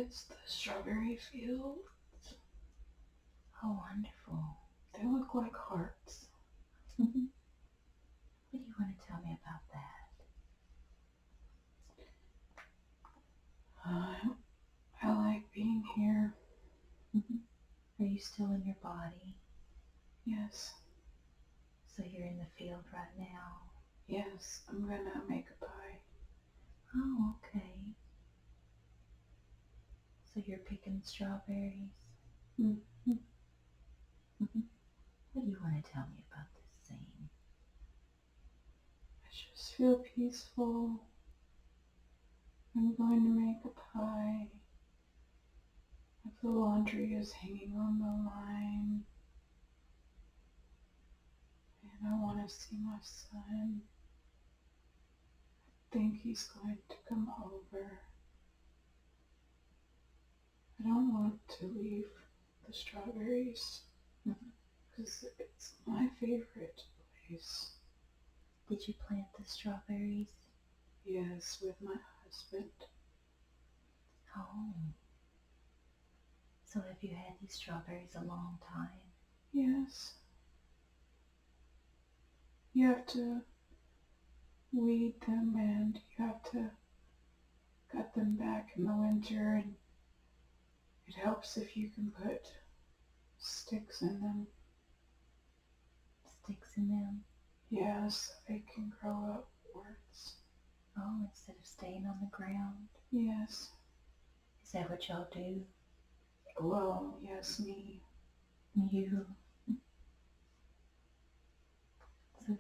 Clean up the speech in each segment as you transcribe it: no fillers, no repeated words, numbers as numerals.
It's the strawberry field. Oh, wonderful. They look like hearts. What do you want to tell me about that? I like being here. Are you still in your body? Yes. So you're in the field right now? Yes, I'm gonna make a pie. Oh, okay. So you're picking strawberries? Mm-hmm. What do you want to tell me about this scene? I just feel peaceful. I'm going to make a pie. If the laundry is hanging on the line, and I want to see my son. I think he's going to come over. I don't want to leave the strawberries because it's my favorite place. Did you plant the strawberries? Yes, with my husband. Oh. So have you had these strawberries a long time? Yes. You have to weed them and you have to cut them back in the winter, and it helps if you can put sticks in them. Sticks in them? Yes, they can grow upwards. Oh, instead of staying on the ground? Yes. Is that what y'all do? Well, yes, me. You? So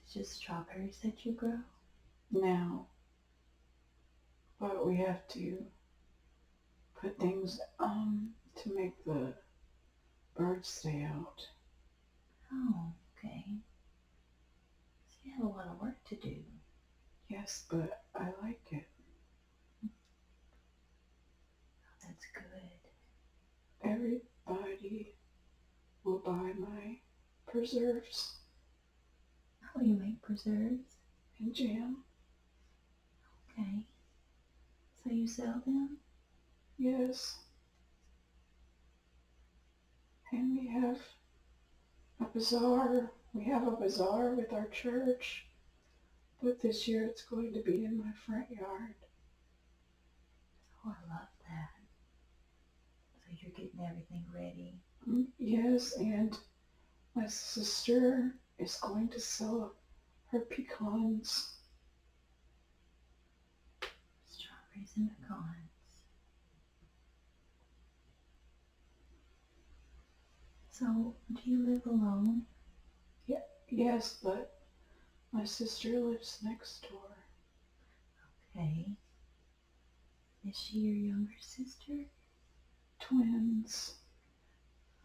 it's just strawberries that you grow? Now, but we have to put things to make the birds stay out. Oh, okay. So you have a lot of work to do. Yes, but I like it. Oh, that's good. Everybody will buy my preserves Oh, you make preserves? and jam. Okay. So you sell them? Yes. And we have a bazaar. We have a bazaar with our church, but this year it's going to be in my front yard. Oh, I love that. So you're getting everything ready. Yes, and my sister is going to sell her pecans. Strawberries and pecans. So, do you live alone? Yes, but my sister lives next door. Okay. Is she your younger sister? Twins.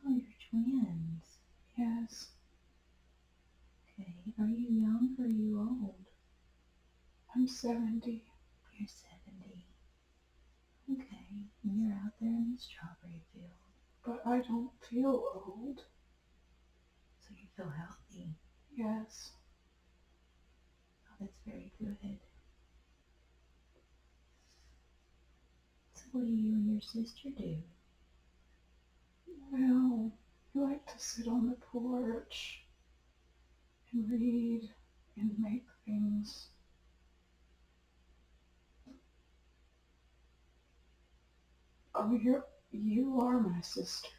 Oh, you're twins. Yes. Okay. Are you young or are you old? I'm 70. You're 70. Okay. And you're out there in the strawberry field. But I don't feel old. So you feel healthy. Yes. Oh, that's very good. So what do you and your sister do? Well, we like to sit on the porch and read and make things. Oh, you are my sister.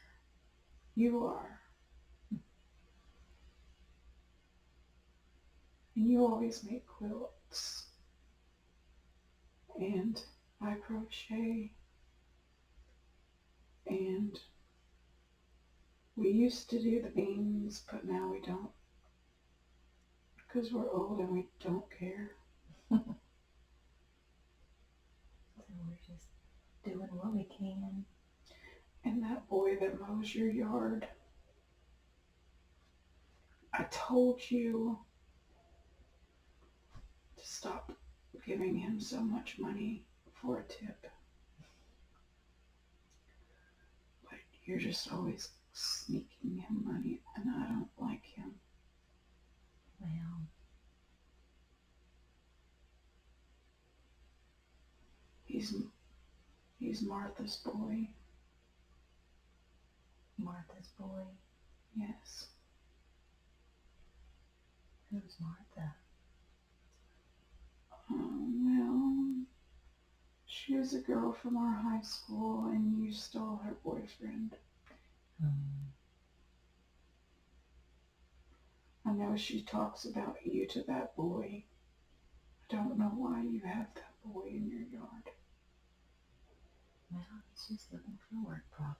You are. And you always make quilts. And I crochet. And we used to do the beans, but now we don't. Because we're old and we don't care. So we're just doing what we can. And that boy that mows your yard, I told you to stop giving him so much money for a tip. But you're just always sneaking him money, and I don't like him. Well, He's He's Martha's boy. Martha's boy? Yes. Who's Martha? Well, she was a girl from our high school and you stole her boyfriend. Hmm. I know she talks about you to that boy. I don't know why you have that boy in your yard. Well, he's just looking for work, probably.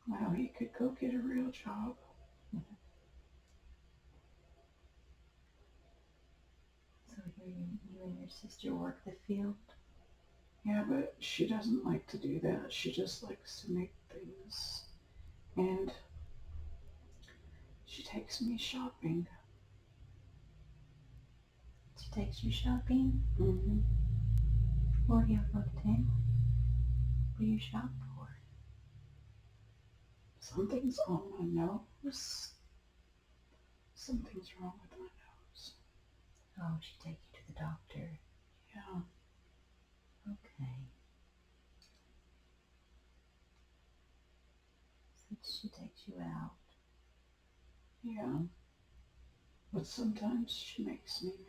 Well, he could go get a real job. So you and your sister work the field? Yeah, but she doesn't like to do that. She just likes to make things. And she takes me shopping. She takes you shopping? Mm-hmm. Where do you go to town? What do you shop for? Something's on my nose. Something's wrong with my nose. Oh, she takes you to the doctor. Yeah. Okay. So she takes you out. Yeah. But sometimes she makes me mad.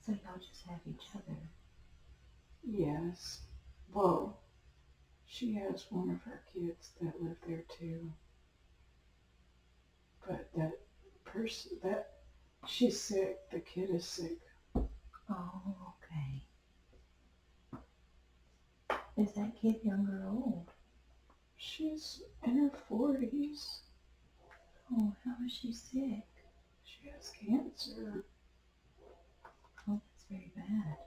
So y'all just have each other. Yes. Well, she has one of her kids that live there too. But that person, she's sick. The kid is sick. Oh, okay. Is that kid young or old? She's in her 40s. Oh, how is she sick? She has cancer. Oh, that's very bad.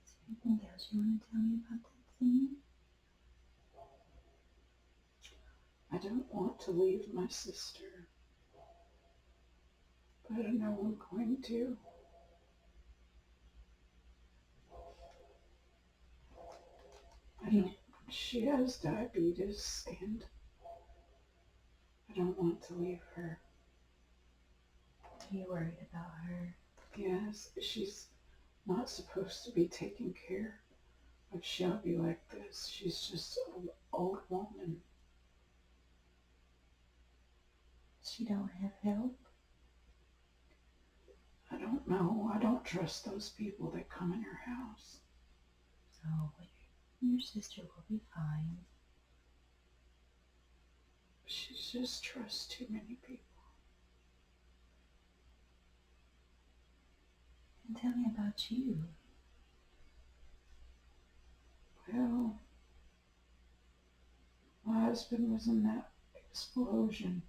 Is there anything else you want to tell me about that scene? I don't want to leave my sister, but I know I'm going to. I don't, she has diabetes and I don't want to leave her. Are you worried about her? Yes, she's not supposed to be taken care of Shelby like this. She's just an old woman. She don't have help? I don't know. I don't trust those people that come in her house. Oh, well, your sister will be fine. She just trusts too many people. And tell me about you. Well, my husband was in that explosion.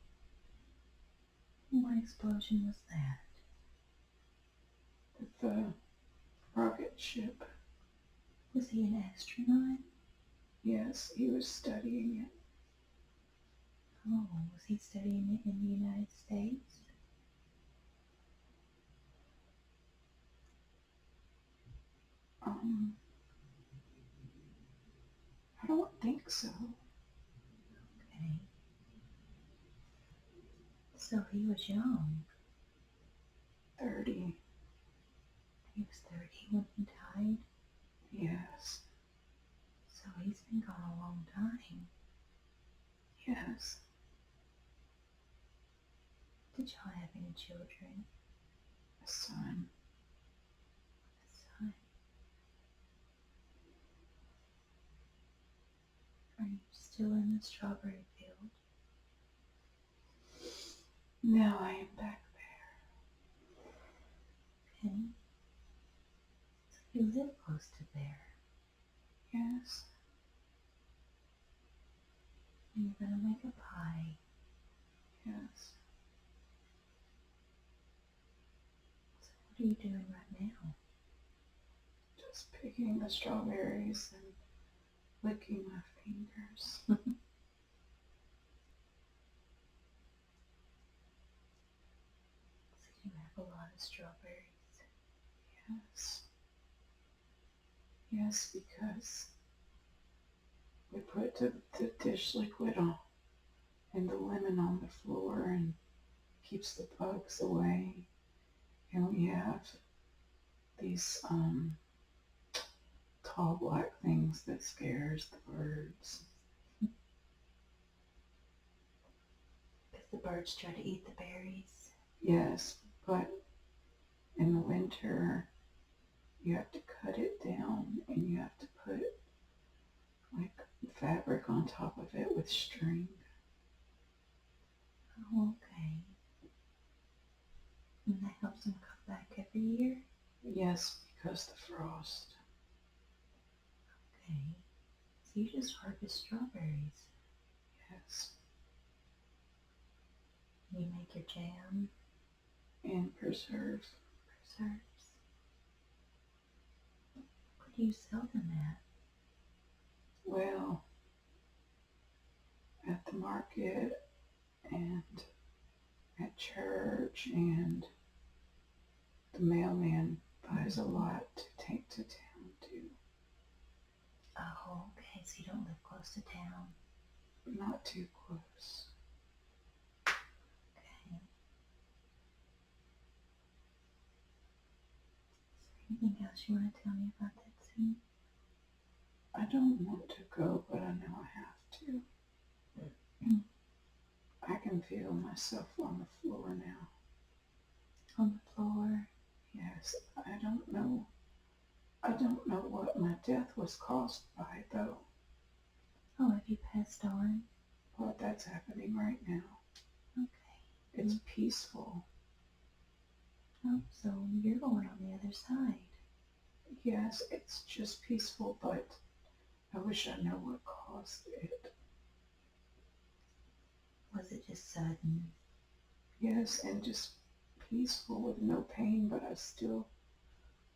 What explosion was that? With the rocket ship. Was he an astronaut? Yes, he was studying it. Oh, was he studying it in the United States? I don't think so. Okay. So he was young. 30. He was 30 when he died. Yes. So he's been gone a long time. Yes. Did y'all have any children? A son. A son? Are you still in the strawberry field? Now I am back there. Okay. So you live close to there. Yes. And you're going to make a pie. Yes. So what are you doing right now? Just picking the strawberries and licking my fingers. So you have a lot of strawberries. Yes. Yes, because we put the dish liquid on and the lemon on the floor and keeps the bugs away. And we have these tall black things that scares the birds. Because the birds try to eat the berries. Yes, but in the winter you have to cut it down and you have to put like fabric on top of it with string. Oh, okay. And that helps them come back every year? Yes, because the frost. Okay. So you just harvest strawberries. Yes. And you make your jam. And preserve. Preserves. What do you sell them at? Well, at the market and at church, and the mailman buys a lot to take to town too. Oh, okay. So you don't live close to town. Not too close. Okay. Is there anything else you want to tell me about that scene? I don't want to go, but I know I have to. I can feel myself on the floor now. On the floor? Yes, I don't know. I don't know what my death was caused by, though. Oh, have you passed on? But that's happening right now. Okay. It's peaceful. Oh, so you're going on the other side. Yes, it's just peaceful, but I wish I know what caused it. Was it just sudden? Yes, and just peaceful with no pain, but I still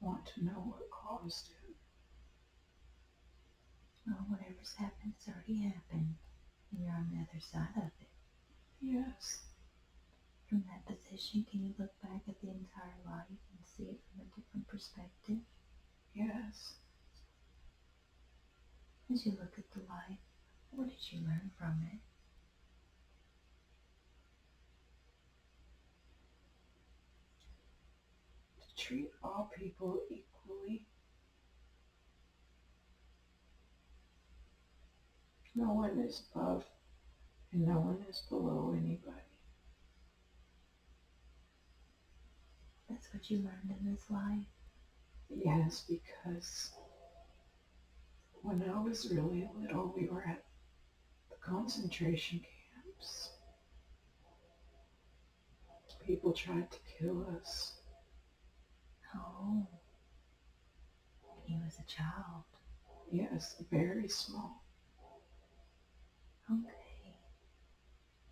want to know what caused it. Well, whatever's happened has already happened, and you're on the other side of it. Yes. From that position, can you look back at the entire life and see it from a different perspective? Yes. As you look at the life, what did you learn from it? To treat all people equally. No one is above and no one is below anybody. That's what you learned in this life? Yes, because when I was really little, we were at the concentration camps. People tried to kill us. Oh, when you was a child. Yes, very small. Okay.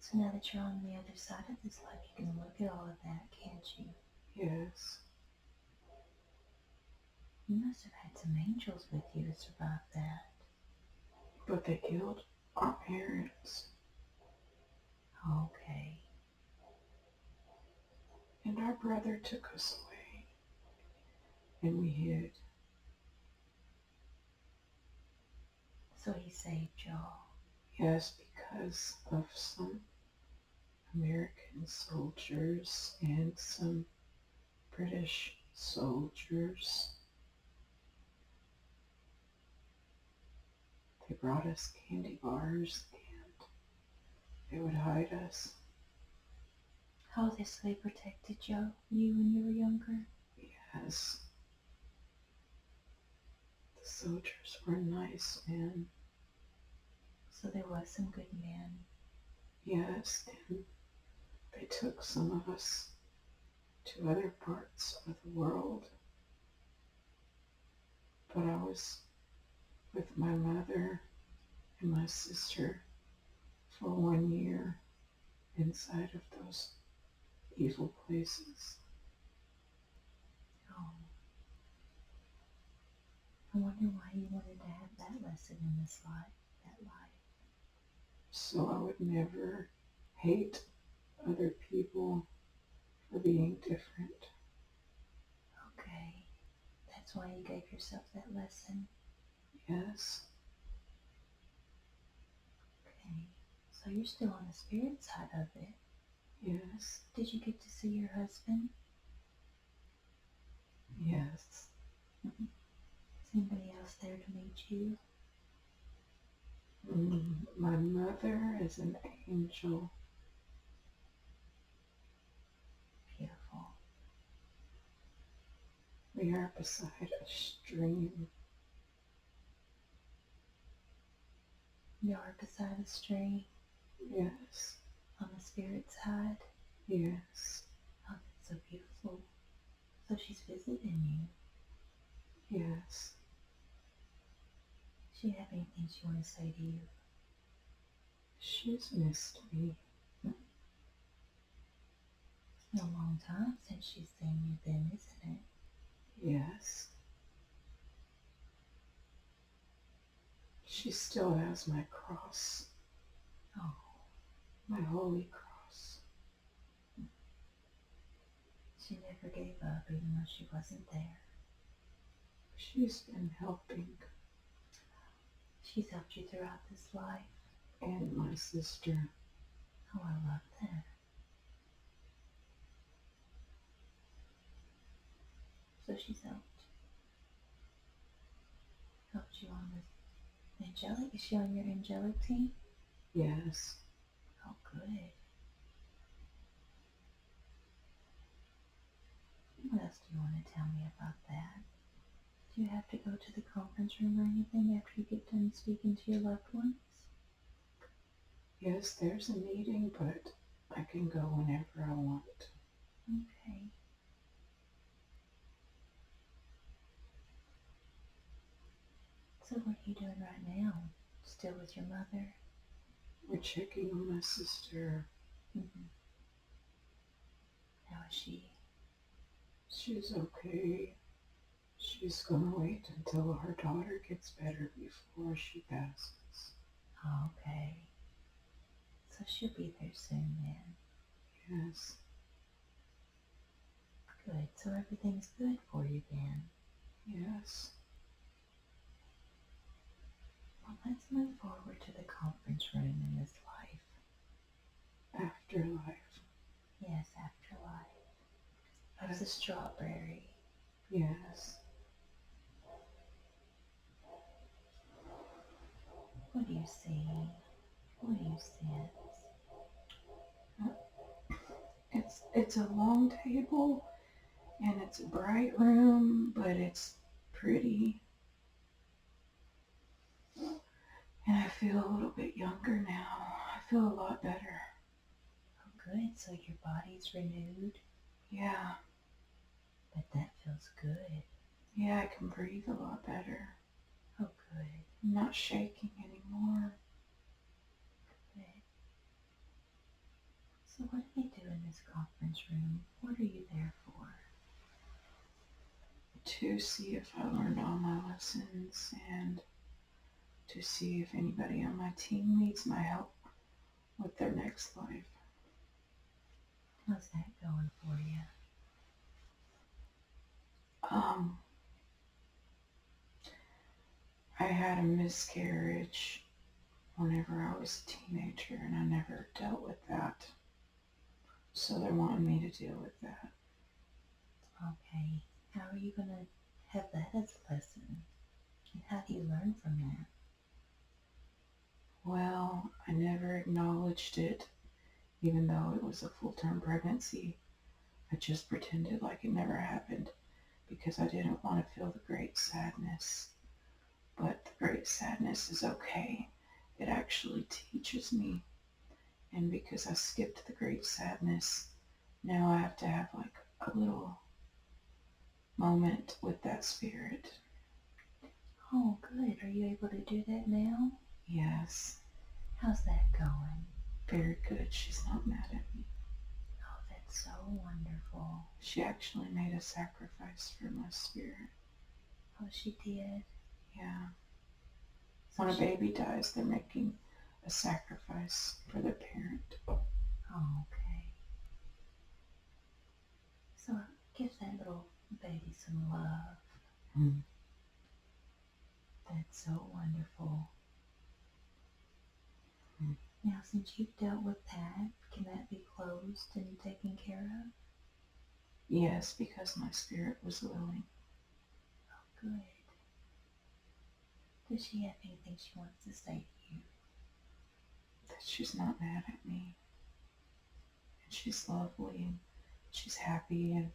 So now that you're on the other side of this life, you can look at all of that, can't you? Yes. You must have had some angels with you to survive that. But they killed our parents. Okay. And our brother took us away. And we hid. So he saved y'all. Yes, because of some American soldiers and some British soldiers. They brought us candy bars and they would hide us. How they protected you when you were younger? Yes. The soldiers were nice men. So there was some good men. Yes, and they took some of us to other parts of the world. But I was with my mother and my sister for 1 year inside of those evil places. Oh. I wonder why you wanted to have that lesson in this life, that life. So I would never hate other people for being different. Okay. That's why you gave yourself that lesson. Yes. Okay. So you're still on the spirit side of it. Yes. Did you get to see your husband? Yes. Is anybody else there to meet you? My mother is an angel. Beautiful. We are beside a stream. You're beside a stream Yes. on the spirit side. Yes. Oh, that's so beautiful. So she's visiting you. Yes. Does she have anything she want to say to you? She's missed me. It's been a long time since she's seen you then, isn't it? Yes. She still has my cross. Oh, My holy cross. she never gave up even though she wasn't there. She's been helping. She's helped you throughout this life. And my sister. Oh, I love that. So she's helped you on the angelic. Is she on your angelic team? Yes. Oh, good. What else do you want to tell me about that? Do you have to go to the conference room or anything after you get done speaking to your loved ones? Yes, there's a meeting, but I can go whenever I want. Okay. So what are you doing right now? Still with your mother? We're checking on my sister. Mm-hmm. How is she? She's okay. She's gonna wait until her daughter gets better before she passes. Oh, okay. So she'll be there soon then. Yes. Good. So everything's good for you then. Yes. Well, let's move forward to the conference room in this life. Afterlife. Yes, afterlife. Of the strawberry. Yes. What do you see? What do you sense? It's a long table and it's a bright room, but it's pretty. And I feel a little bit younger now. I feel a lot better. Oh, good. So your body's renewed. Yeah. But that feels good. Yeah, I can breathe a lot better. Oh, good. I'm not shaking anymore. Good. So what do they do in this conference room? What are you there for? To see if I learned all my lessons and to see if anybody on my team needs my help with their next life. How's that going for you? I had a miscarriage whenever I was a teenager and I never dealt with that. So they're wanting me to deal with that. Okay. How are you going to have that as a lesson? And how do you learn from that? Well, I never acknowledged it, even though it was a full-term pregnancy. I just pretended like it never happened because I didn't want to feel the great sadness. But the great sadness is okay. It actually teaches me. And because I skipped the great sadness, now I have to have like a little moment with that spirit. Oh, good. Are you able to do that now? Yes. How's that going? Very good. She's not mad at me. Oh, that's so wonderful. She actually made a sacrifice for my spirit. Oh, she did? Yeah. So When a baby dies, they're making a sacrifice for their parent. Oh, okay. So give that little baby some love. Mm. That's so wonderful. Now, since you've dealt with that, can that be closed and taken care of? Yes, because my spirit was willing. Good. Does she have anything she wants to say to you? That she's not mad at me. And she's lovely and she's happy and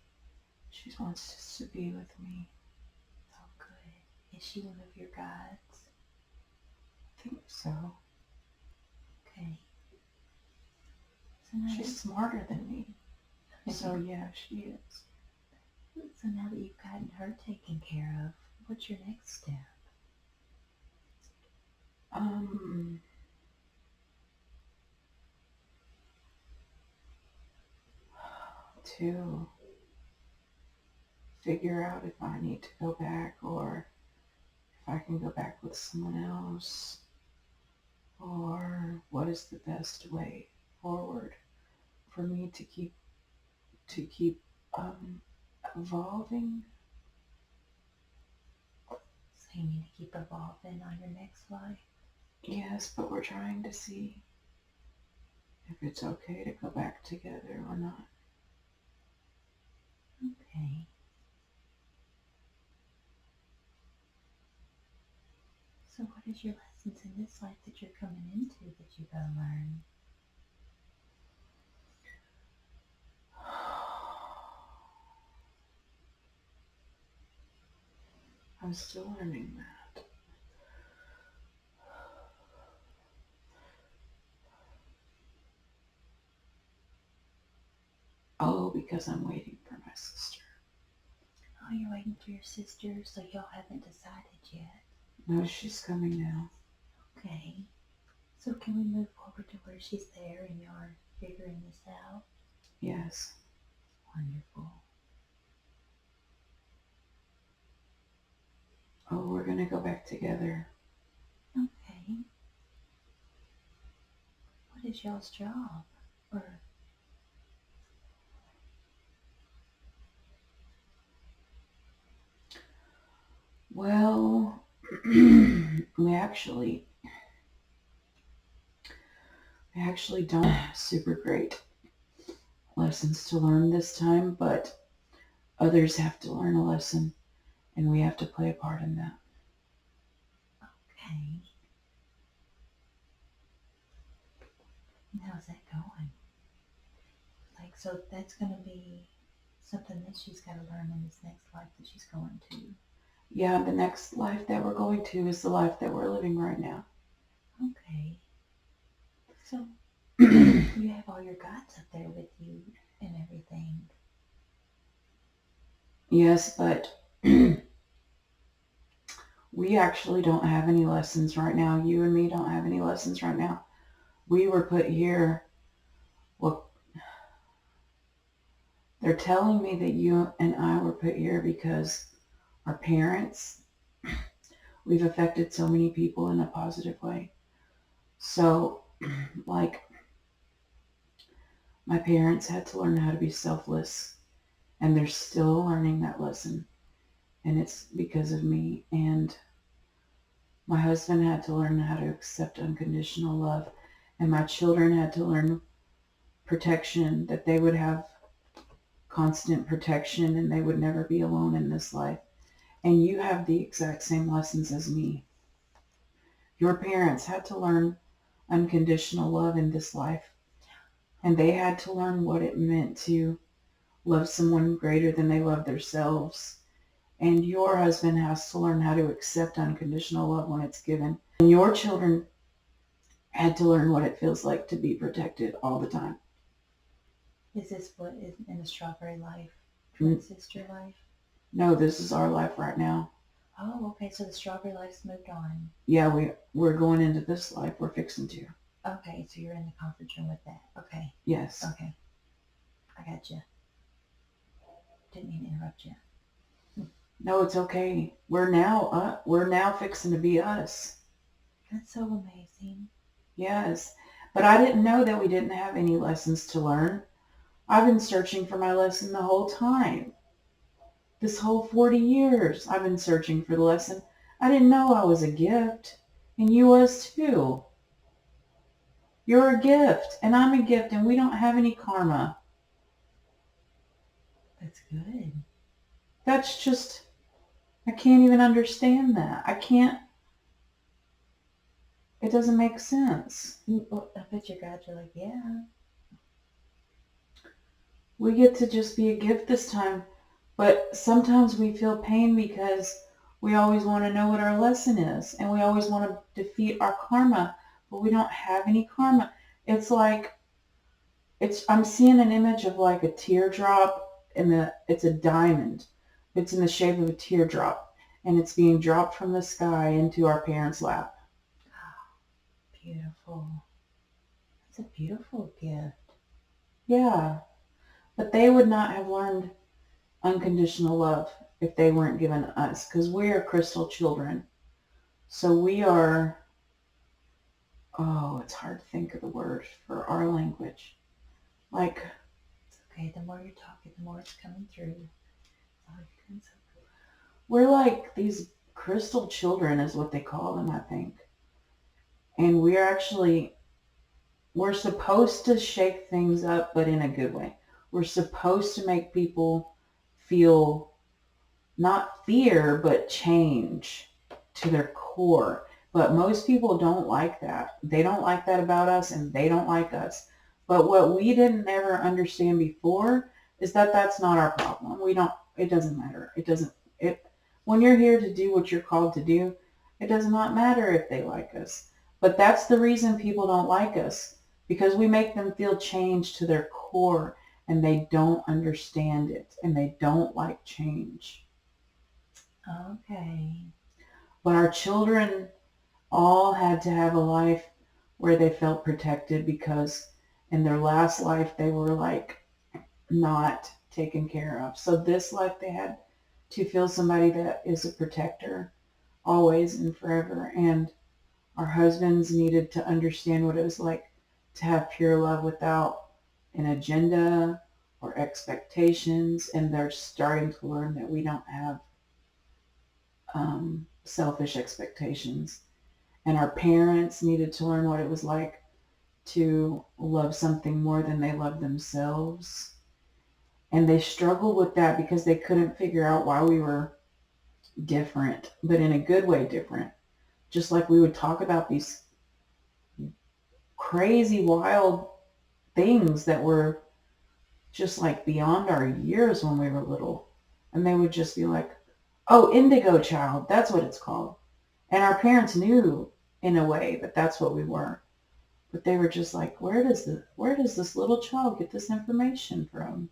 she wants just to be with me. Oh, good. Is she one of your guides? I think so. Okay. So now She's smarter than me. So yeah, she is. So now that you've gotten her taken care of, what's your next step? To figure out if I need to go back or if I can go back with someone else or what is the best way forward for me to keep evolving. So you need to keep evolving on your next life? Yes, but we're trying to see if it's okay to go back together or not. Okay. So what is your lessons in this life that you're coming into that you gotta learn? I'm still learning that. Oh, because I'm waiting for my sister. Oh, you're waiting for your sister, so y'all haven't decided yet. No, she's coming now. Okay. So can we move forward to where she's there and y'all are figuring this out? Yes. Wonderful. Oh, we're going to go back together. Okay. What is y'all's job? Or Well, we actually don't have super great lessons to learn this time, but others have to learn a lesson and we have to play a part in that. okay. And how's that going? Like, so that's going to be something that she's got to learn in this next life that she's going to. Yeah, the next life that we're going to is the life that we're living right now. Okay. So you have all your guides up there with you and everything. Yes, but we actually don't have any lessons right now. You and me don't have any lessons right now. We were put here. Well, they're telling me that you and I were put here because our parents, we've affected so many people in a positive way. So, like, my parents had to learn how to be selfless, and they're still learning that lesson. And it's because of me. And my husband had to learn how to accept unconditional love. And my children had to learn protection, that they would have constant protection and they would never be alone in this life. And you have the exact same lessons as me. Your parents had to learn unconditional love in this life. And they had to learn what it meant to love someone greater than they love themselves. And your husband has to learn how to accept unconditional love when it's given. And your children had to learn what it feels like to be protected all the time. Is this what is in the strawberry life, twin sister life? No, this is our life right now. Oh, okay. So the strawberry life's moved on. Yeah, we're going into this life. We're fixing to. Okay, so you're in the conference room with that. Okay. Yes. Okay. I got you. Didn't mean to interrupt you. No, it's okay. We're now fixing to be us. That's so amazing. Yes. But I didn't know that we didn't have any lessons to learn. I've been searching for my lesson the whole time. This whole 40 years, I've been searching for the lesson. I didn't know I was a gift. And you was too. You're a gift, and I'm a gift, and we don't have any karma. That's good. That's just, I can't even understand that. I can't, it doesn't make sense. Well, I bet your guys are like, yeah. We get to just be a gift this time, but sometimes we feel pain because we always want to know what our lesson is, and we always want to defeat our karma, but we don't have any karma. It's like, I'm seeing an image of like a teardrop, and it's a diamond. It's in the shape of a teardrop, and it's being dropped from the sky into our parents' lap. Beautiful. That's a beautiful gift. Yeah, but they would not have learned unconditional love if they weren't given us, because we are crystal children. So we are, oh, it's hard to think of the word for our language. Like, It's okay. The more you're talking, the more it's coming through. Oh, you're doing so good. we're like these crystal children, is what they call them, I think. And we're actually, we're supposed to shake things up, but in a good way. We're supposed to make people feel not fear, but change to their core. But most people don't like that. They don't like that about us, and they don't like us. But what we didn't ever understand before is that that's not our problem. We don't, it doesn't matter. It doesn't, it, when you're here to do what you're called to do, it does not matter if they like us. But that's the reason people don't like us, because we make them feel change to their core, and they don't understand it, and they don't like change. Okay. But our children all had to have a life where they felt protected, because in their last life they were like not taken care of. So this life they had to feel somebody that is a protector always and forever. And our husbands needed to understand what it was like to have pure love without an agenda or expectations. And they're starting to learn that we don't have selfish expectations. And our parents needed to learn what it was like to love something more than they love themselves. And they struggled with that because they couldn't figure out why we were different, but in a good way different. Just like we would talk about these crazy, wild things that were just like beyond our years when we were little. And they would just be like, oh, indigo child, that's what it's called. And our parents knew in a way that that's what we were. But they were just like, where does this little child get this information from?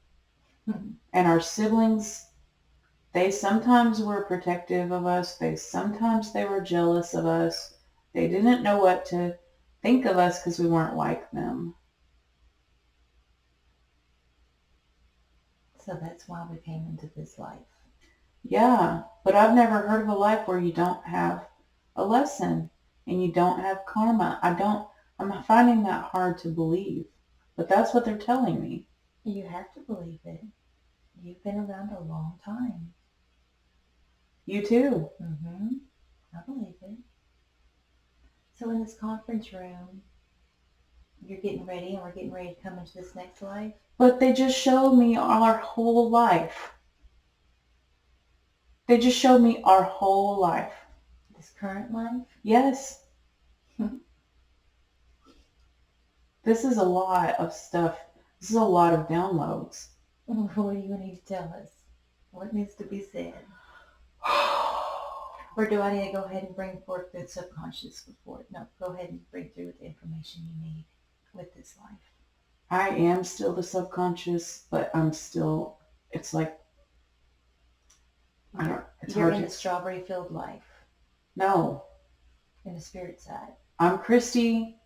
And our siblings, they sometimes were protective of us. Sometimes they were jealous of us. They didn't know what to think of us because we weren't like them. So that's why we came into this life. Yeah, but I've never heard of a life where you don't have a lesson and you don't have karma. I'm finding that hard to believe, but that's what they're telling me. You have to believe it. You've been around a long time. You too. Mm-hmm. I believe it. So in this conference room, you're getting ready, and we're getting ready to come into this next life. But they just showed me our whole life. They just showed me our whole life. This current life. Yes. This is a lot of stuff. This is a lot of downloads. What do you need to tell us? What needs to be said? Or do I need to go ahead and bring forth the subconscious before? No, go ahead and bring through the information you need with this life. I am still the subconscious, but I'm still, it's like, I don't, it's You're hard in to, the strawberry-filled life, no, in the spirit side. I'm Christy,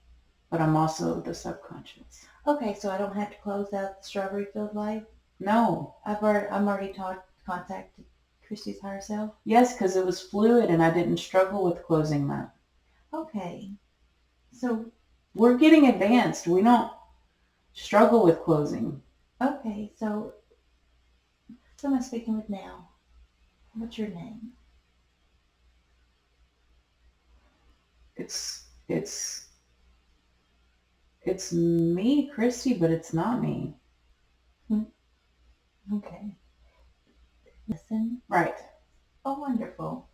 but I'm also the subconscious. Okay, so I don't have to close out the strawberry-filled life? No. I'm already contacted Christy's higher self? Yes, because it was fluid and I didn't struggle with closing that. Okay. So, We're getting advanced. We don't struggle with closing. okay, so who am I speaking with now? What's your name? It's It's me, Christy, but it's not me. Okay. Listen. Right. Oh, wonderful.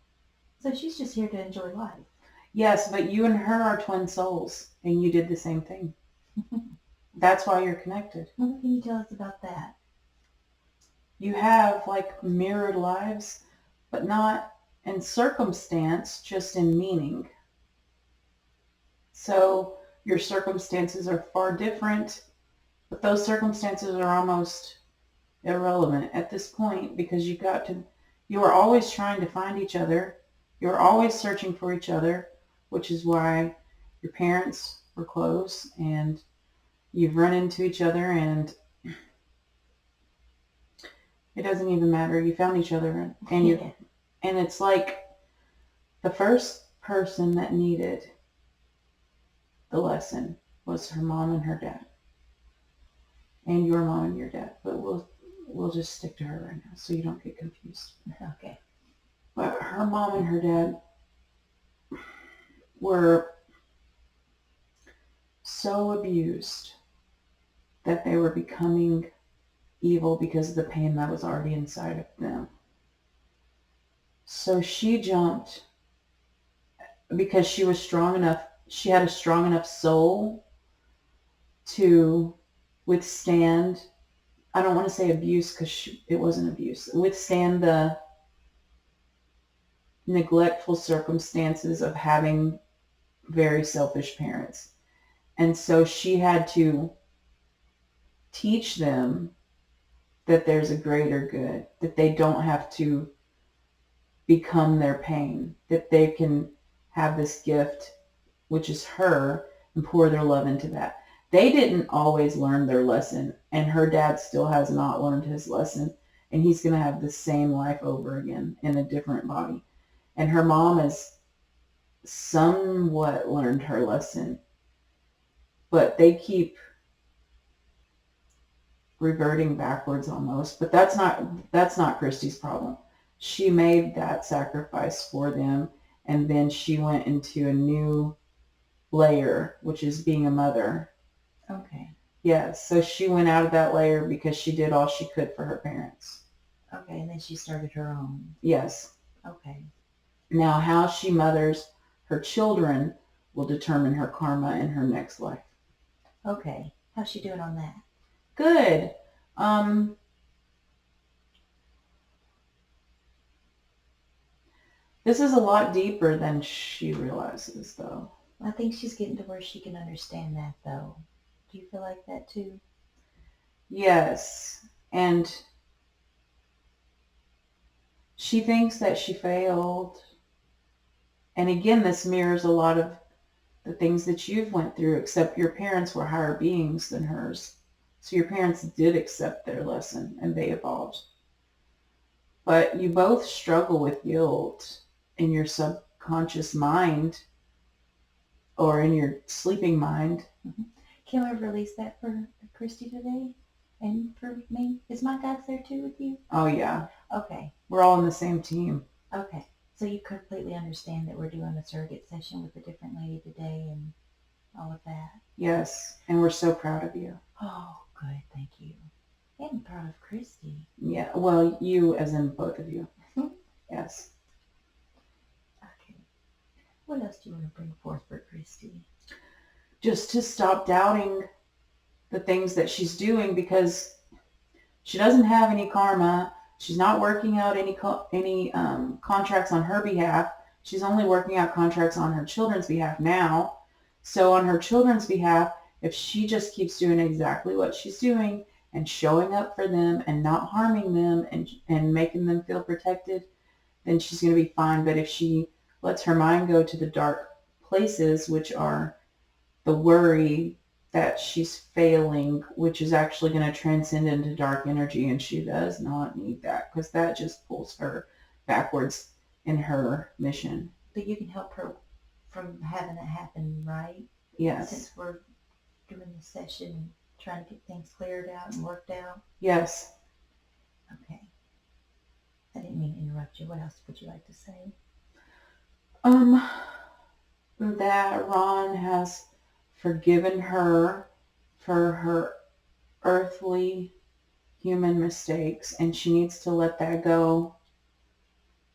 So she's just here to enjoy life. Yes, but you and her are twin souls, and you did the same thing. That's why you're connected. What can you tell us about that? You have like mirrored lives, but not in circumstance, just in meaning. So your circumstances are far different, but those circumstances are almost irrelevant at this point because you are always trying to find each other. You're always searching for each other, which is why your parents were close and you've run into each other and it doesn't even matter. You found each other and Yeah. and it's like the first person that needed the lesson was her mom and her dad. And your mom and your dad. But we'll just stick to her right now so you don't get confused. Okay. But her mom and her dad were so abused that they were becoming evil because of the pain that was already inside of them. So she jumped because she was strong enough, she had a strong enough soul to withstand, I don't want to say abuse because it wasn't abuse, withstand the neglectful circumstances of having very selfish parents. And so she had to teach them that there's a greater good, that they don't have to become their pain, that they can have this gift, which is her, and pour their love into that. They didn't always learn their lesson, and her dad still has not learned his lesson, and he's going to have the same life over again in a different body. And her mom has somewhat learned her lesson, but they keep reverting backwards almost. But that's not Christy's problem. She made that sacrifice for them, and then she went into a new layer, which is being a mother. Okay. Yes, so she went out of that layer because she did all she could for her parents. Okay, and then she started her own. Yes. Okay. Now, how she mothers her children will determine her karma in her next life. Okay. How's she doing on that? Good. This is a lot deeper than she realizes, though. I think she's getting to where she can understand that, though. Do you feel like that too? Yes. And she thinks that she failed. And again, this mirrors a lot of the things that you've went through, except your parents were higher beings than hers. So your parents did accept their lesson and they evolved. But you both struggle with guilt in your subconscious mind or in your sleeping mind. Mm-hmm. Can we release that for Christy today? And for me? Is my guys there too with you? Oh, yeah. Okay. We're all on the same team. Okay. So you completely understand that we're doing a surrogate session with a different lady today and all of that? Yes. And we're so proud of you. Oh, good. Thank you. And I'm proud of Christy. Yeah. Well, you as in both of you. Yes. Okay. What else do you want to bring forth for Christy? Just to stop doubting the things that she's doing because she doesn't have any karma. She's not working out any contracts on her behalf. She's only working out contracts on her children's behalf now. So on her children's behalf, if she just keeps doing exactly what she's doing and showing up for them and not harming them and making them feel protected, then she's going to be fine. But if she lets her mind go to the dark places, which are the worry that she's failing, which is actually going to transcend into dark energy, and she does not need that because that just pulls her backwards in her mission. But you can help her from having it happen, right? Yes. Since we're doing this session, trying to get things cleared out and worked out. Yes. Okay. I didn't mean to interrupt you. What else would you like to say? That Ron has forgiven her for her earthly human mistakes, and she needs to let that go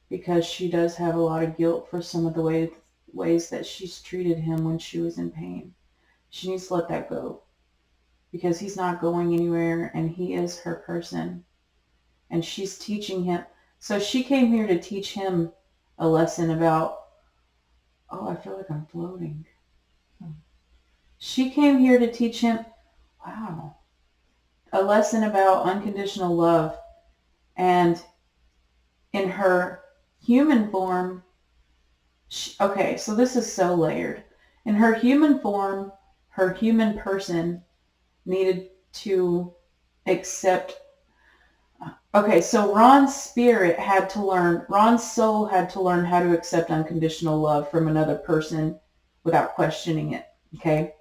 because she does have a lot of guilt for some of the ways that she's treated him when she was in pain. She needs to let that go because he's not going anywhere and he is her person, and she's teaching him. So she came here to teach him a lesson about, oh, I feel like I'm floating. She came here to teach him, wow, a lesson about unconditional love. And in her human form, okay, so this is so layered. In her human form, her human person needed to accept. Okay, so Ron's soul had to learn how to accept unconditional love from another person without questioning it. Okay,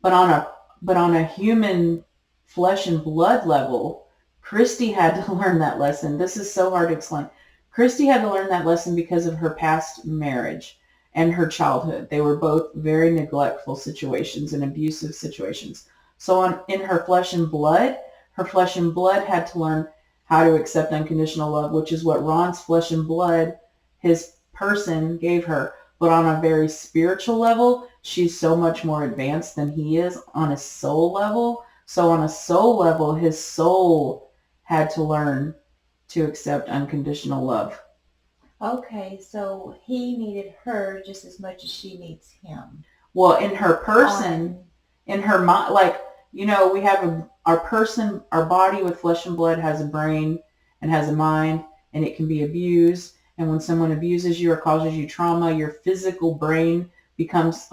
but on a human flesh and blood level, Christy had to learn that lesson. This is so hard to explain. Christy had to learn that lesson because of her past marriage and her childhood. They were both very neglectful situations and abusive situations. So in her flesh and blood had to learn how to accept unconditional love, which is what Ron's flesh and blood, his person, gave her. But on a very spiritual level, she's so much more advanced than he is on a soul level. So on a soul level, his soul had to learn to accept unconditional love. Okay, so he needed her just as much as she needs him. Well, in her person, in her mind, like, we have our person, our body with flesh and blood has a brain and has a mind, and it can be abused. And when someone abuses you or causes you trauma, your physical brain becomes,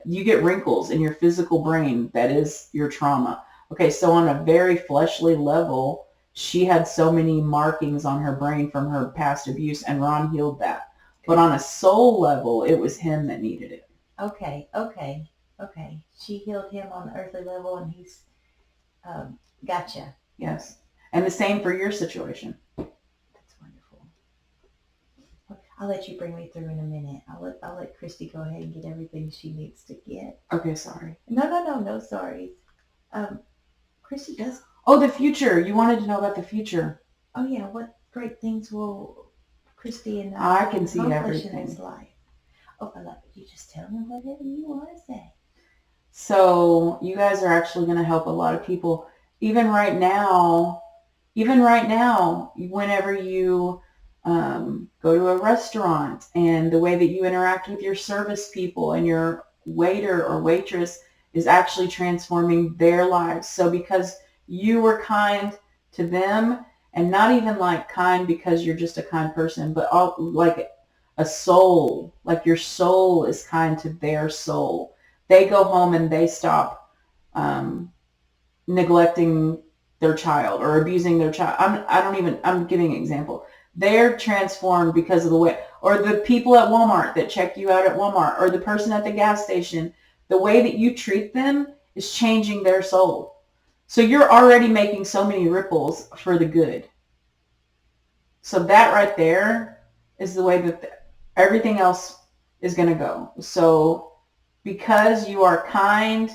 you get wrinkles in your physical brain. That is your trauma. Okay, so on a very fleshly level, she had so many markings on her brain from her past abuse, and Ron healed that. But on a soul level, it was him that needed it. Okay. She healed him on the earthly level, and he's gotcha. Yes. And the same for your situation. That's wonderful. I'll let you bring me through in a minute. I'll let Christy go ahead and get everything she needs to get. Okay, sorry. No sorries. Christy does. Oh, the future. You wanted to know about the future. Oh yeah, what great things will Christy and I can see accomplish everything in his life? Oh, I love it. You just tell me whatever you want to say. So you guys are actually going to help a lot of people. Even right now, whenever you go to a restaurant, and the way that you interact with your service people and your waiter or waitress is actually transforming their lives. So because you were kind to them, and not even like kind because you're just a kind person, but like a soul, like your soul is kind to their soul. They go home and they stop neglecting their child or abusing their child. I'm giving an example. They're transformed because of the way, or the people at Walmart that check you out at Walmart, or the person at the gas station, the way that you treat them is changing their soul. So you're already making so many ripples for the good. So that right there is the way that everything else is going to go. So because you are kind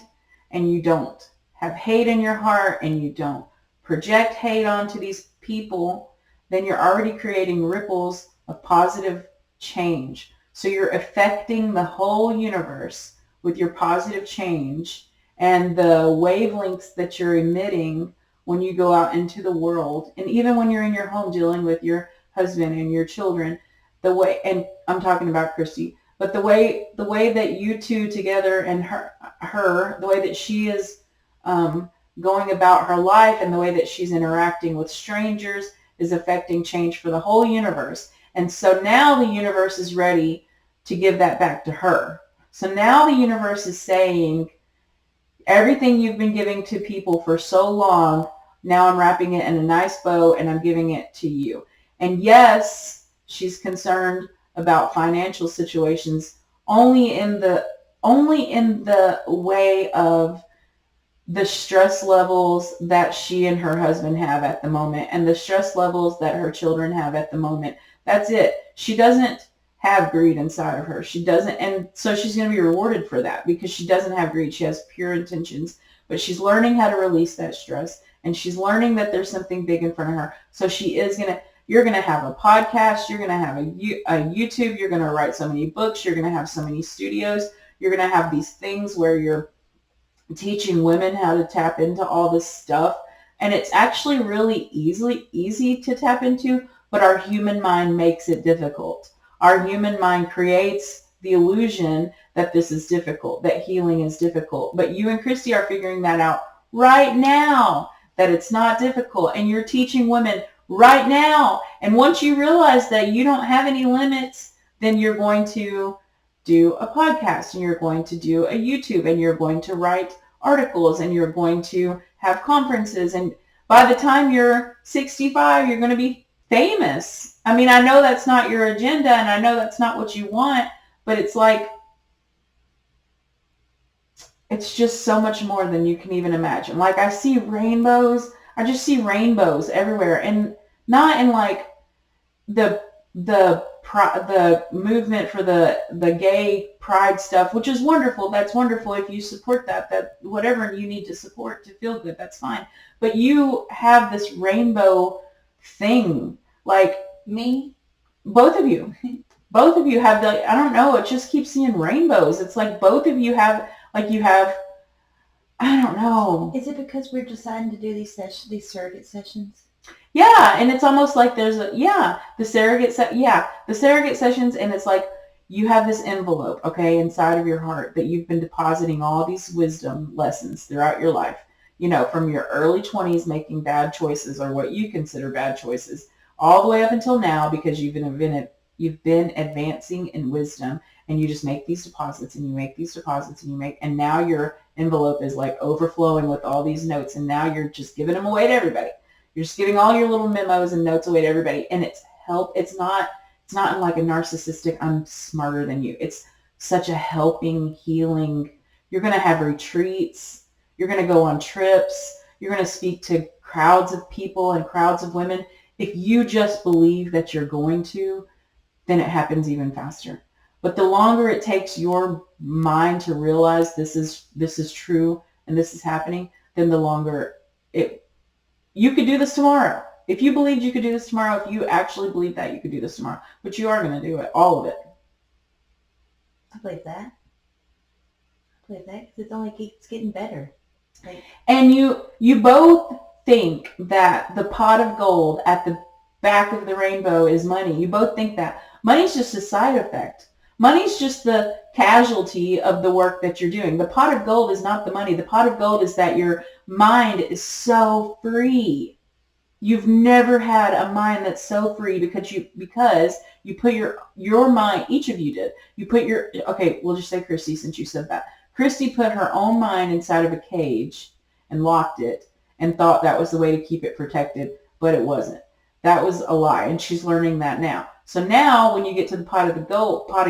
and you don't have hate in your heart and you don't project hate onto these people, then you're already creating ripples of positive change. So you're affecting the whole universe with your positive change, and the wavelengths that you're emitting when you go out into the world, and even when you're in your home dealing with your husband and your children, and I'm talking about Christy, but the way that you two together, and her, the way that she is going about her life, and the way that she's interacting with strangers is affecting change for the whole universe. And so now the universe is ready to give that back to her. So now the universe is saying, everything you've been giving to people for so long, now I'm wrapping it in a nice bow and I'm giving it to you. And yes, she's concerned about financial situations only in the way of the stress levels that she and her husband have at the moment, and the stress levels that her children have at the moment. That's it. She doesn't have greed inside of her. She doesn't, and so she's going to be rewarded for that because she doesn't have greed. She has pure intentions, but she's learning how to release that stress, and she's learning that there's something big in front of her. So she is going to, you're going to have a podcast, you're going to have a YouTube, you're going to write so many books, you're going to have so many studios, you're going to have these things where you're teaching women how to tap into all this stuff. And it's actually really easy to tap into, but our human mind makes it difficult. Our human mind creates the illusion that this is difficult, that healing is difficult. But you and Christy are figuring that out right now, that it's not difficult. And you're teaching women right now. And once you realize that you don't have any limits, then you're going to do a podcast, and you're going to do a YouTube, and you're going to write articles, and you're going to have conferences. And by the time you're 65, you're going to be famous. I mean, I know that's not your agenda, and I know that's not what you want, but it's like, it's just so much more than you can even imagine. Like, I see rainbows. I just see rainbows everywhere, and not in like the the movement for the gay pride stuff, which is wonderful. That's wonderful if you support that whatever you need to support to feel good, that's fine. But you have this rainbow thing, like Me? both of you. Both of you have the, I don't know, it just keeps seeing rainbows. It's like both of you have, like you have, I don't know. Is it because we're deciding to do these surrogate sessions? Yeah, and it's almost like there's a, the surrogate sessions, and it's like you have this envelope, okay, inside of your heart that you've been depositing all these wisdom lessons throughout your life, from your early 20s making bad choices, or what you consider bad choices, all the way up until now, because you've been advancing in wisdom, and you just make these deposits, and you make these deposits, and now your envelope is like overflowing with all these notes, and now you're just giving them away to everybody. You're just giving all your little memos and notes away to everybody. And it's not in like a narcissistic, I'm smarter than you. It's such a helping, healing. You're going to have retreats. You're going to go on trips. You're going to speak to crowds of people and crowds of women. If you just believe that you're going to, then it happens even faster. But the longer it takes your mind to realize this is true and this is happening, then the longer you could do this tomorrow. If you believed you could do this tomorrow, if you actually believe that, you could do this tomorrow. But you are going to do it, all of it. I believe that. Because it only keeps getting better. And you both think that the pot of gold at the back of the rainbow is money. You both think that. Money's just a side effect. Money's just the casualty of the work that you're doing. The pot of gold is not the money. The pot of gold is that your mind is so free. You've never had a mind that's so free because you put your mind, each of you did. You put okay, we'll just say Christy, since you said that. Christy put her own mind inside of a cage and locked it and thought that was the way to keep it protected, but it wasn't. That was a lie, and she's learning that now. So now when you get to the pot of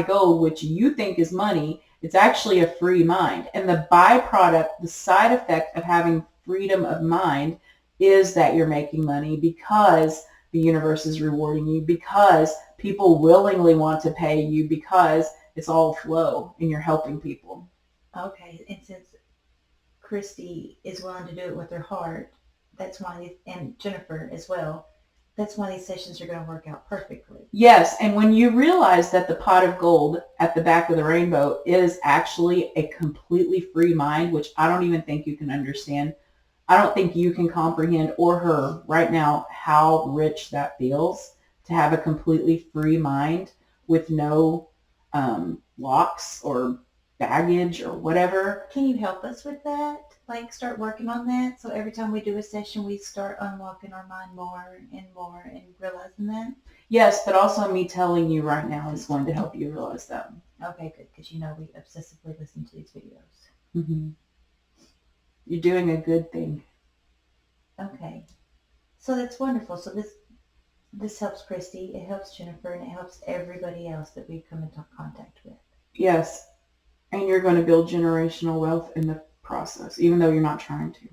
gold, which you think is money, it's actually a free mind. And the byproduct, the side effect of having freedom of mind is that you're making money because the universe is rewarding you, because people willingly want to pay you, because it's all flow and you're helping people. Okay, and since Christy is willing to do it with her heart, that's why, and Jennifer as well, that's why these sessions are going to work out perfectly. Yes, and when you realize that the pot of gold at the back of the rainbow is actually a completely free mind, which I don't even think you can understand. I don't think you can comprehend, or her right now, how rich that feels to have a completely free mind with no locks or baggage or whatever. Can you help us with that? Like, start working on that, so every time we do a session, we start unlocking our mind more and realizing that? Yes, but also me telling you right now is going to help you realize that. Okay, good, because we obsessively listen to these videos. Mm-hmm. You're doing a good thing. Okay, so that's wonderful. So this helps Christy, it helps Jennifer, and it helps everybody else that we come into contact with. Yes, and you're going to build generational wealth in the process, even though you're not trying to.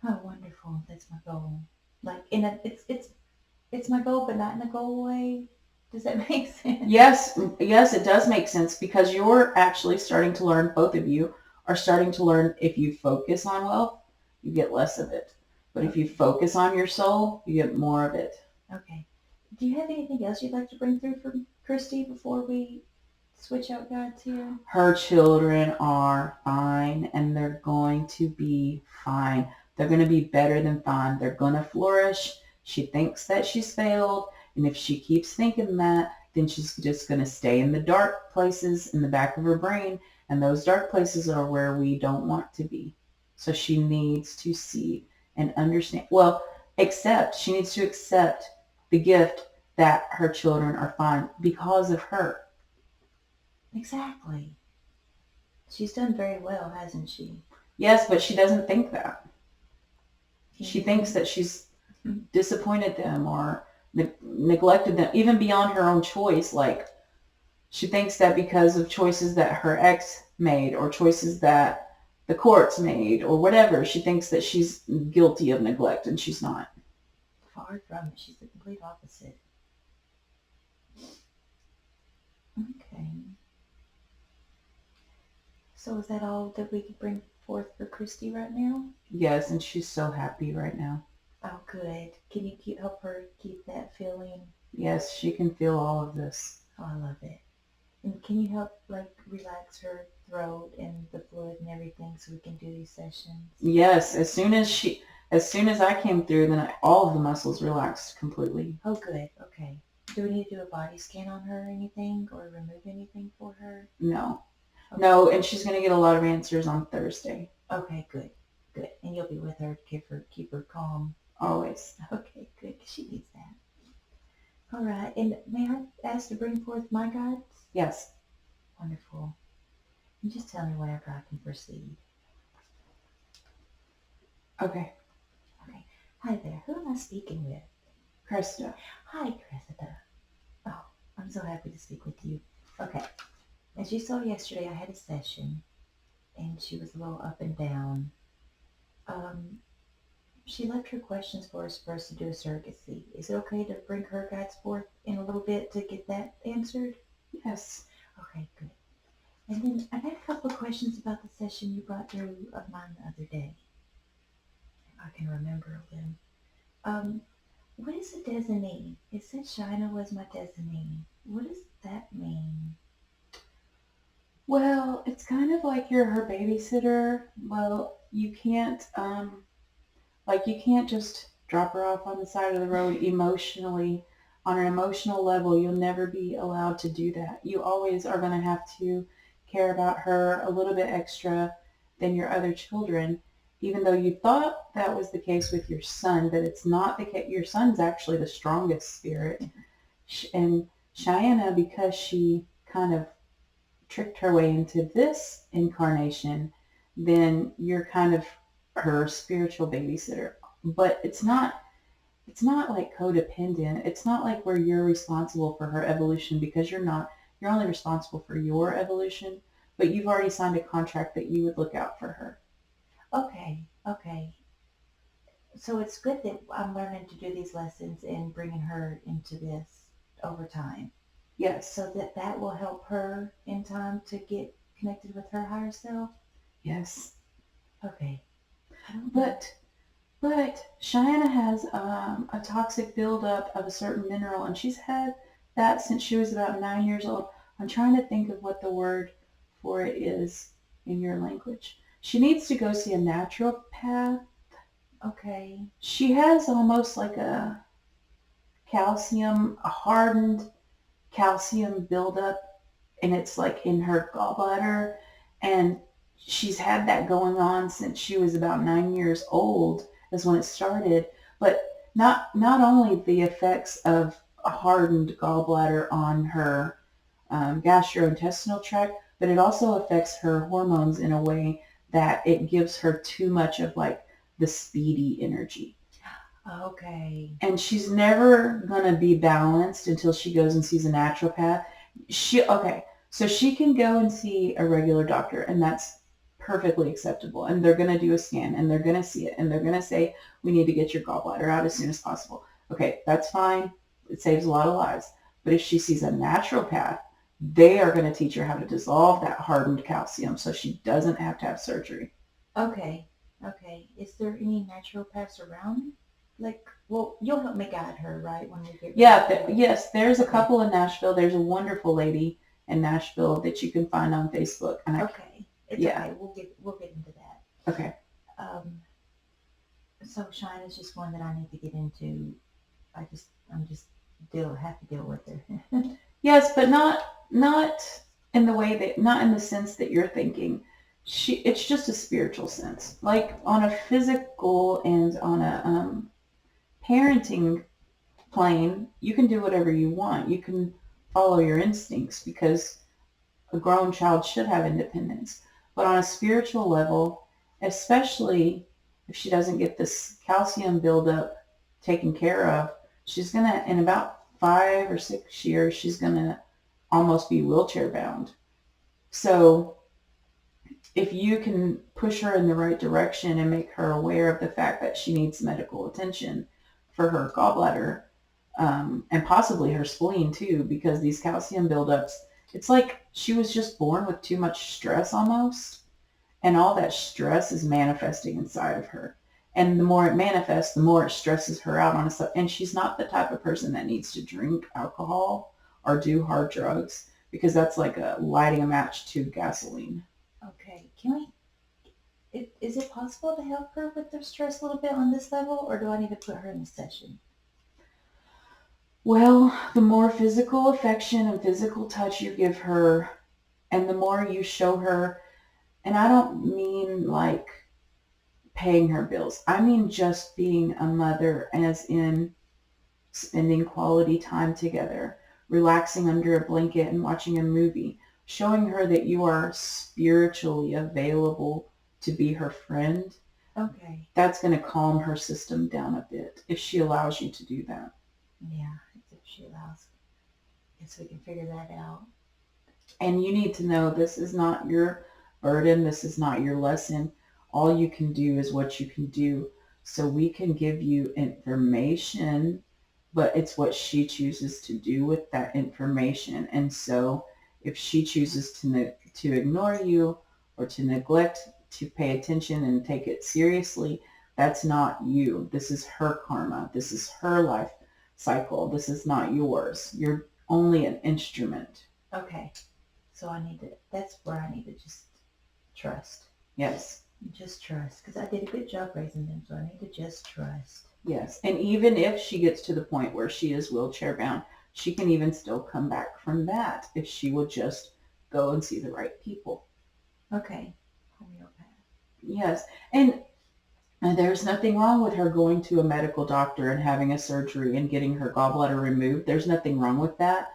Oh, wonderful! That's my goal. Like it's my goal, but not in a goal way. Does that make sense? Yes, yes, it does make sense because you're actually starting to learn, both of you are starting to learn if you focus on wealth, you get less of it. But if you Okay. focus on your soul, you get more of it. Okay. Do you have anything else you'd like to bring through for Christy before we switch out guides here? Her children are fine and they're going to be fine. They're going to be better than fine. They're going to flourish. She thinks that she's failed. And if she keeps thinking that, then she's just going to stay in the dark places in the back of her brain. And those dark places are where we don't want to be. So she needs to see and understand. Well, she needs to accept the gift that her children are fine because of her. Exactly. She's done very well, hasn't she? Yes, but she doesn't think that. She thinks Mhm. that she's disappointed them or neglected them, even beyond her own choice. Like, she thinks that because of choices that her ex made or choices that the courts made or whatever, she thinks that she's guilty of neglect, and she's not. Far from it. She's the complete opposite. Okay. So is that all that we could bring forth for Christy right now? Yes, and she's so happy right now. Oh, good. Can you help her keep that feeling? Yes, she can feel all of this. Oh, I love it. And can you help like relax her throat and the fluid and everything so we can do these sessions? Yes, as soon as I came through, then all of the muscles relaxed completely. Oh, good. Okay. Do we need to do a body scan on her or anything or remove anything for her? No, Okay. no, and she's going to get a lot of answers on Thursday. Okay, good. Good. And you'll be with her to keep her calm. Always. Okay, good. 'Cause she needs that. All right. And may I ask to bring forth my guides? Yes. Wonderful. And just tell me whenever I can proceed. Okay. Okay. Hi there. Who am I speaking with? Krista. Hi, Cressida. Oh, I'm so happy to speak with you. Okay. As you saw yesterday, I had a session, and she was a little up and down. Um, she left her questions for us to do a surrogacy. Is it okay to bring her guides forth in a little bit to get that answered? Yes. Okay, good. And then I had a couple of questions about the session you brought through of mine the other day. If I can remember them. Um, what is a designee? It said Shina was my designee. What does that mean? Well, it's kind of like you're her babysitter. Well, you can't just drop her off on the side of the road emotionally. On an emotional level, you'll never be allowed to do that. You always are going to have to care about her a little bit extra than your other children, even though you thought that was the case with your son, but it's not the case. Your son's actually the strongest spirit. And Cheyenne, because she kind of tricked her way into this incarnation, then you're kind of her spiritual babysitter. But it's not like codependent. It's not like where you're responsible for her evolution, because you're not. You're only responsible for your evolution, but you've already signed a contract that you would look out for her. Okay, okay. So it's good that I'm learning to do these lessons and bringing her into this over time. Yes. So that will help her in time to get connected with her higher self. Yes. Okay. I don't know. But Cheyenne has a toxic buildup of a certain mineral, and she's had that since she was about 9 years old. I'm trying to think of what the word for it is in your language. She needs to go see a naturopath. Okay. She has almost like a hardened calcium buildup, and it's like in her gallbladder, and she's had that going on since she was about 9 years old is when it started. But not only the effects of a hardened gallbladder on her gastrointestinal tract, but it also affects her hormones in a way that it gives her too much of like the speedy energy. Okay. And she's never going to be balanced until she goes and sees a naturopath. So she can go and see a regular doctor, and that's perfectly acceptable. And they're going to do a scan, and they're going to see it, and they're going to say, we need to get your gallbladder out as soon as possible. Okay, that's fine. It saves a lot of lives. But if she sees a naturopath, they are going to teach her how to dissolve that hardened calcium so she doesn't have to have surgery. Okay. Okay. Is there any naturopaths around? Like, well, you'll help me guide her, right? When we get ready Yeah, to go. yes, there's a Okay. couple in Nashville. There's a wonderful lady in Nashville that you can find on Facebook. And Okay. It's yeah, okay. We'll get into that. okay. Um, so Shine is just one that I need to get into. I'm just have to deal with her. Yes, but not in the way that not in the sense that you're thinking. It's just a spiritual sense. Like on a physical and on a parenting plane, you can do whatever you want. You can follow your instincts because a grown child should have independence. But on a spiritual level, especially if she doesn't get this calcium buildup taken care of, she's going to, in about 5 or 6 years, she's going to almost be wheelchair bound. So if you can push her in the right direction and make her aware of the fact that she needs medical attention for her gallbladder, and possibly her spleen too, because these calcium buildups, it's like she was just born with too much stress almost, and all that stress is manifesting inside of her. And the more it manifests, the more it stresses her out on herself. And she's not the type of person that needs to drink alcohol or do hard drugs because that's like lighting a match to gasoline. Okay. Can is it possible to help her with the stress a little bit on this level, or do I need to put her in the session? Well, the more physical affection and physical touch you give her, and the more you show her, and I don't mean like paying her bills. I mean just being a mother, as in spending quality time together, relaxing under a blanket and watching a movie, showing her that you are spiritually available to be her friend. Okay. That's going to calm her system down a bit if she allows you to do that. Yeah, if she allows. Guess we can figure that out. And you need to know this is not your burden. This is not your lesson. All you can do is what you can do. So we can give you information, but it's what she chooses to do with that information. And so if she chooses to ignore you or to neglect to pay attention and take it seriously, that's not you. This is her karma. This is her life cycle. This is not yours. You're only an instrument. Okay. So that's where I need to just trust. Yes. Just trust. Because I did a good job raising them, so I need to just trust. Yes. And even if she gets to the point where she is wheelchair bound, she can even still come back from that if she would just go and see the right people. Okay. Homeopath. Yes. And there's nothing wrong with her going to a medical doctor and having a surgery and getting her gallbladder removed. There's nothing wrong with that.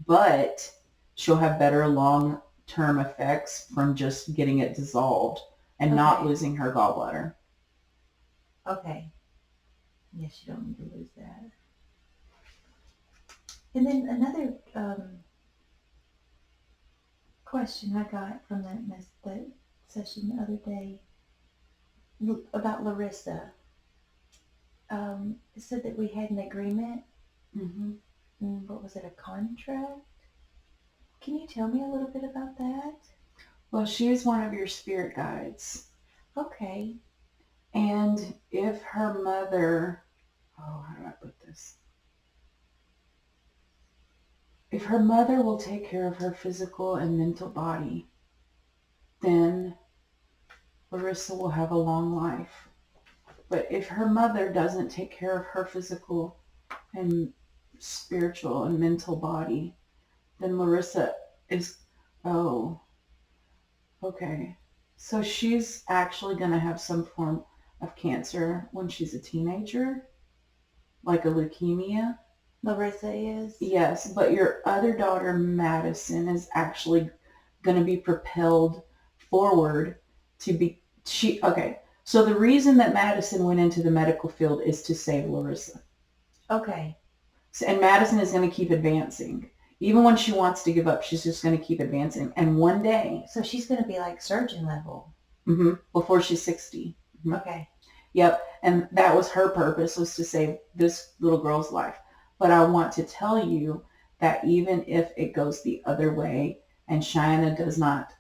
But she'll have better long-term effects from just getting it dissolved and not Okay. losing her gallbladder. Okay. Yes, you don't need to lose that. And then another question I got from that session the other day about Larissa. It said that we had an agreement. Mm-hmm. What was it? A contract? Can you tell me a little bit about that? Well, she is one of your spirit guides. Okay. And if her mother, oh, how do I put this? If her mother will take care of her physical and mental body, then Larissa will have a long life. But if her mother doesn't take care of her physical and spiritual and mental body, then Larissa is, oh, okay. So she's actually going to have some form of cancer when she's a teenager, like a leukemia. Larissa is? Yes, but your other daughter, Madison, is actually going to be propelled forward to be, okay. So the reason that Madison went into the medical field is to save Larissa. Okay. So, and Madison is going to keep advancing. Even when she wants to give up, she's just going to keep advancing. And one day, So she's going to be like surgeon level. before she's 60. Okay. Yep. And that was her purpose, was to save this little girl's life. But I want to tell you that even if it goes the other way and Cheyenne does not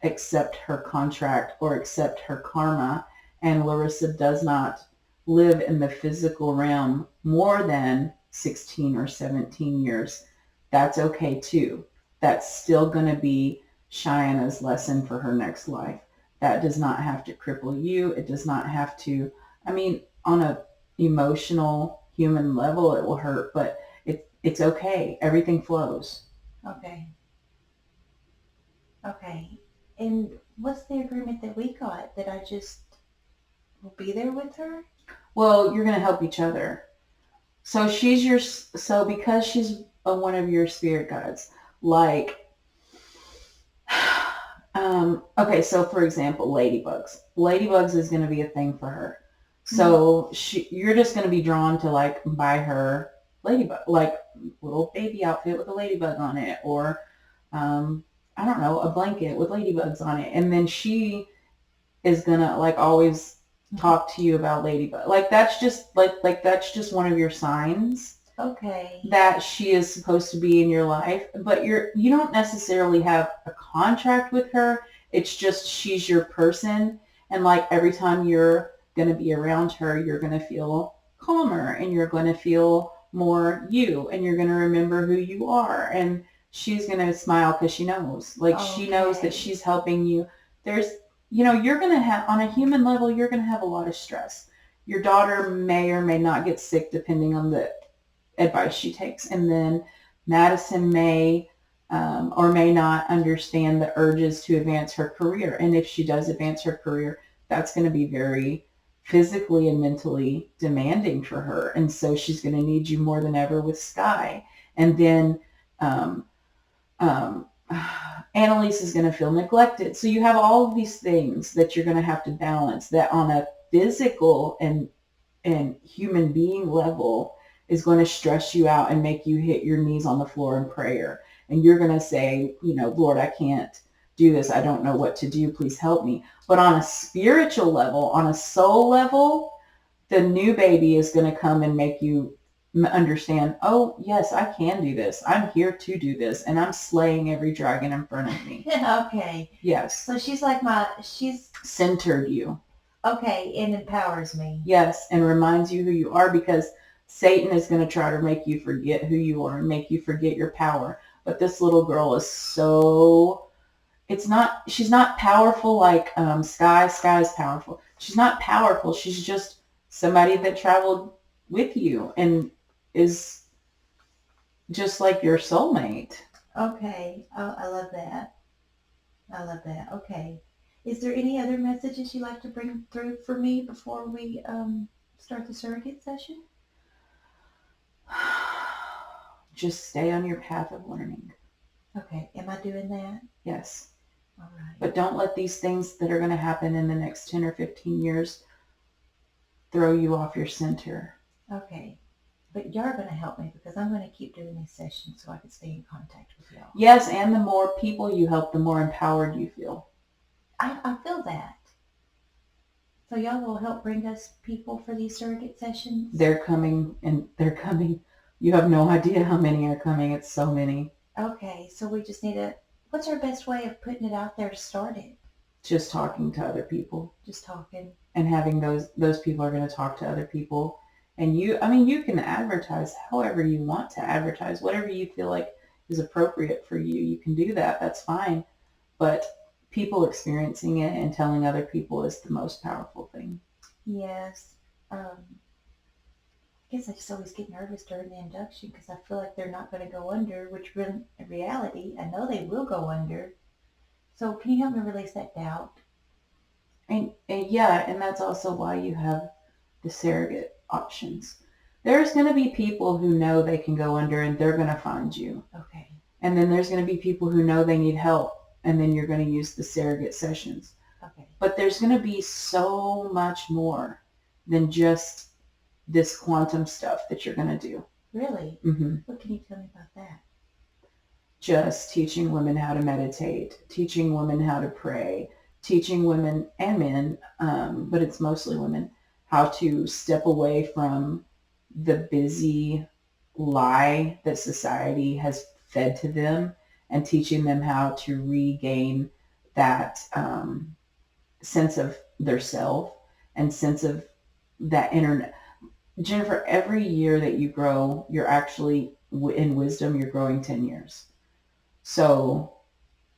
accept her contract or accept her karma, and Larissa does not live in the physical realm more than 16 or 17 years, that's okay too. That's still going to be Cheyenne's lesson for her next life. That does not have to cripple you. It does not have to, I mean, on a emotional human level, it will hurt, but it's okay. Everything flows. Okay. Okay. And what's the agreement that we got? That I just will be there with her? Well, you're going to help each other. So because she's one of your spirit guides, like, okay, so for example, ladybugs is going to be a thing for her. So you're just going to be drawn to like buy her ladybug, like little baby outfit with a ladybug on it, or I don't know, a blanket with ladybugs on it, and then she is gonna like always talk to you about ladybug. Like that's just one of your signs. Okay. That she is supposed to be in your life, but you don't necessarily have a contract with her. It's just she's your person, and like every time you're going to be around her, you're going to feel calmer and you're going to feel more you, and you're going to remember who you are, and she's going to smile because she knows, like she knows that she's helping you. There's, you're going to have, on a human level, you're going to have a lot of stress. Your daughter may or may not get sick depending on the advice she takes. And then Madison may or may not understand the urges to advance her career. And if she does advance her career, that's going to be very physically and mentally demanding for her. And so she's going to need you more than ever with Sky. And then um, Annalise is going to feel neglected. So you have all of these things that you're going to have to balance that on a physical and human being level is going to stress you out and make you hit your knees on the floor in prayer. And you're going to say, Lord, I can't do this. I don't know what to do. Please help me. But on a spiritual level, on a soul level, the new baby is going to come and make you understand, oh, yes, I can do this. I'm here to do this. And I'm slaying every dragon in front of me. Okay. Yes. So she's centered you. Okay. And empowers me. Yes. And reminds you who you are, because Satan is going to try to make you forget who you are and make you forget your power. But this little girl is she's not powerful like Sky. Sky is powerful. She's not powerful. She's just somebody that traveled with you and is just like your soulmate. Okay. Oh, I love that. Okay. Is there any other messages you'd like to bring through for me before we start the surrogate session? Just stay on your path of learning. Okay. Am I doing that? Yes. All right. But don't let these things that are going to happen in the next 10 or 15 years throw you off your center. Okay. But you're going to help me, because I'm going to keep doing these sessions so I can stay in contact with y'all. Yes, and the more people you help, the more empowered you feel. I feel that. So y'all will help bring us people for these surrogate sessions? They're coming. You have no idea how many are coming. It's so many. Okay, so we just need what's our best way of putting it out there to start it? Just talking to other people. Just talking. And having those people are going to talk to other people. And you can advertise however you want to advertise. Whatever you feel like is appropriate for you, you can do that. That's fine. But people experiencing it and telling other people is the most powerful thing. Yes. I guess I just always get nervous during the induction because I feel like they're not going to go under, which in reality, I know they will go under. So can you help me release that doubt? And that's also why you have the surrogate options. There's going to be people who know they can go under and they're going to find you. Okay. And then there's going to be people who know they need help, and then you're going to use the surrogate sessions. Okay. But there's going to be so much more than just this quantum stuff that you're going to do. Really? Mm-hmm. What can you tell me about that? Just teaching women how to meditate, teaching women how to pray, teaching women and men, but it's mostly women, how to step away from the busy lie that society has fed to them, and teaching them how to regain that sense of their self and sense of that inner. Jennifer, every year that you grow, you're actually in wisdom, you're growing 10 years. So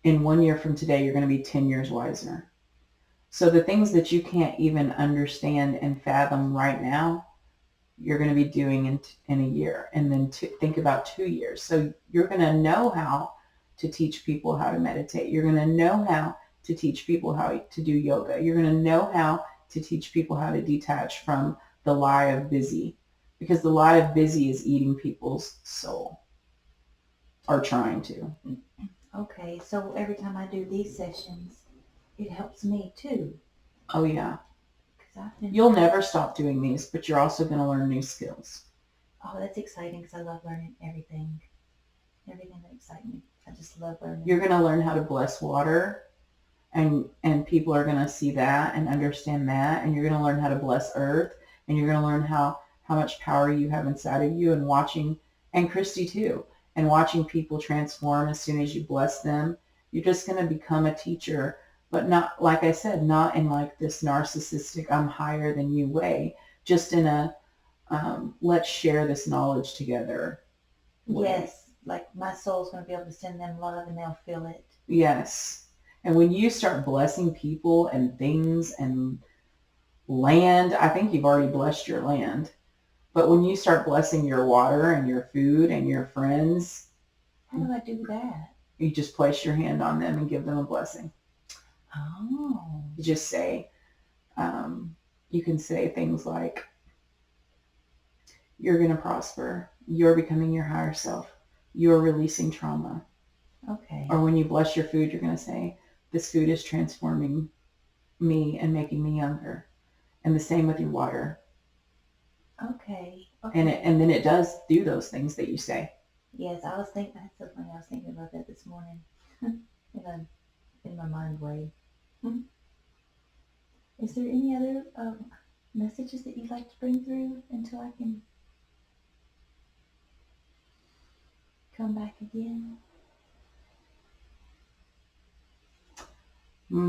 in 1 year from today, you're going to be 10 years wiser. So the things that you can't even understand and fathom right now, you're going to be doing in a year. And then think about 2 years. So you're going to know how to teach people how to meditate. You're going to know how to teach people how to do yoga. You're going to know how to teach people how to detach from the lie of busy, because the lie of busy is eating people's soul, or trying to. Okay, so every time I do these sessions, it helps me too. Oh yeah. Because I've been, You'll never stop doing these, but you're also going to learn new skills. oh, that's exciting because I love learning everything. Everything that excites me. I just love You're learning. going to learn how to bless water, and people are going to see that and understand that, and you're going to learn how to bless earth, and you're going to learn how much power you have inside of you, and watching, and Christy too, and watching people transform as soon as you bless them. You're just going to become a teacher, but not, like I said, not in like this narcissistic I'm higher than you way, just in a let's share this knowledge together way. Yes, like my soul's going to be able to send them love and they'll feel it. Yes. And when you start blessing people and things and land, I think you've already blessed your land. But when you start blessing your water and your food and your friends, How do I do that? you just place your hand on them and give them a blessing. Oh, You just say, you can say things like, you're going to prosper. You're becoming your higher self. You're releasing trauma. okay. Or when you bless your food, you're going to say, this food is transforming me and making me younger. And the same with your water. Okay. And Okay. and then it does do those things that you say. Yes, I was thinking, that's so funny. I was thinking about that this morning in, a, in my mind way. Hmm. Is there any other messages that you'd like to bring through until I can come back again?